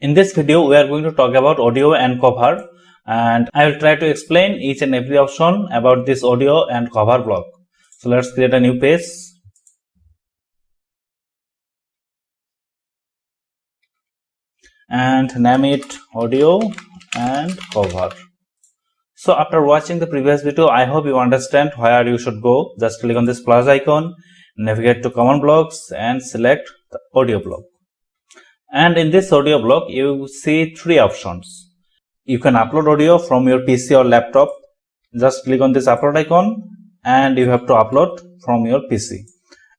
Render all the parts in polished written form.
In this video, we are going to talk about audio and cover, and I will try to explain each and every option about this audio and cover block. So let's create a new page and name it audio and cover. So after watching the previous video, I hope you understand where you should go. Just click on this plus icon, navigate to common blocks and select the audio block. And in this audio block, you see three options. You can upload audio from your PC or laptop. Just click on this upload icon and you have to upload from your PC.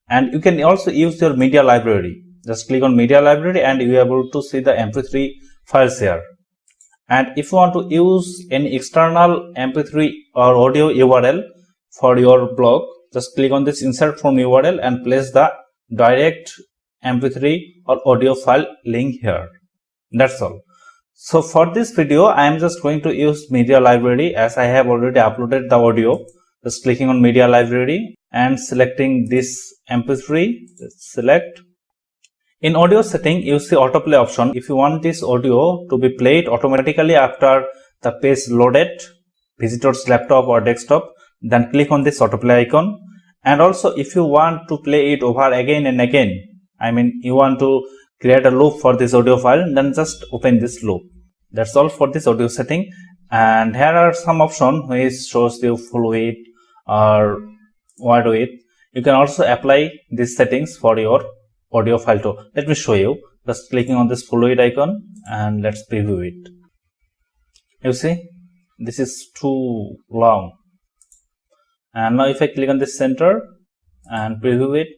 And you can also use your media library. Just click on media library and you are able to see the MP3 files here. And if you want to use any external MP3 or audio URL for your blog, just click on this insert from URL and place the direct MP3 or audio file link here. That's all. So for this video, I am just going to use media library as I have already uploaded the audio. Just clicking on media library and selecting this MP3. Just select. In audio setting, you see autoplay option. If you want this audio to be played automatically after the page loaded, visitor's laptop or desktop, then click on this autoplay icon. And also if you want to play it over again and again, I mean you want to create a loop for this audio file, then just open this loop. That's all for this audio setting. And here are some options which shows you full width or wide width. You can also apply these settings for your audio file too. Let me show you. Just clicking on this full width icon and let's preview it. You see, this is too long. And now if I click on this center and preview it,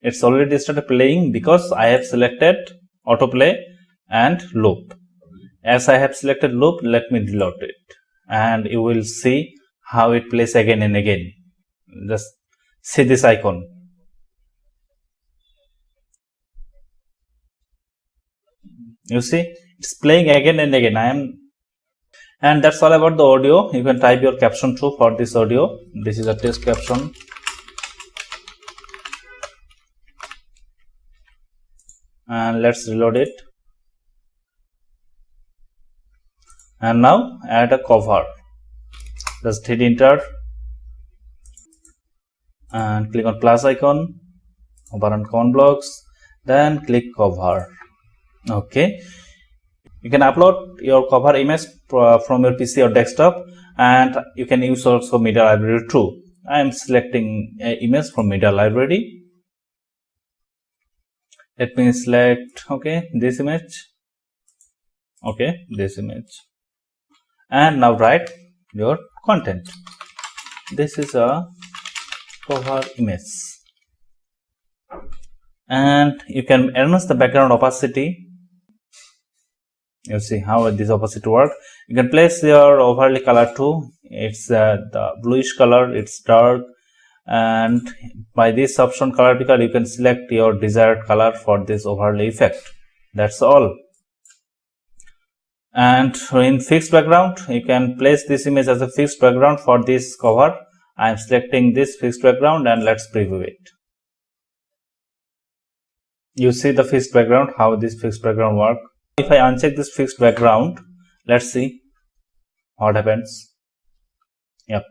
it's already started playing because I have selected autoplay and loop. As I have selected loop, let me reload it and you will see how it plays again and again. Just see this icon. You see, it's playing again and again. And that's all about the audio. You can type your caption too for this audio. This is a text caption. And let's reload it. And now add a cover. Just hit enter and click on plus icon, over on common blocks, then click cover. Okay, you can upload your cover image from your PC or desktop, and you can use also media library too. I am selecting an image from media library. Let me select this image. This image, and now write your content. This is a cover image, and you can enhance the background opacity. You see how this opacity work. You can place your overlay color too. It's the bluish color. It's dark, and by this option color picker, you can select your desired color for this overlay effect. That's all. And in fixed background, you can place this image as a fixed background for this cover. I am selecting this fixed background and let's preview it. You see the fixed background, how this fixed background work. If I uncheck this fixed background, let's see what happens. Yep.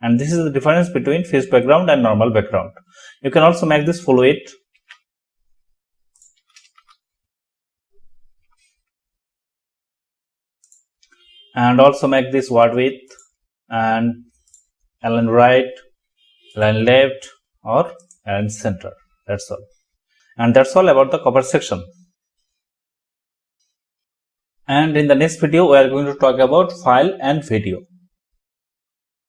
And this is the difference between fixed background and normal background. You can also make this full width. And also make this wide width and align right, align left or align center. That's all. And that's all about the cover section. And in the next video, we are going to talk about file and video.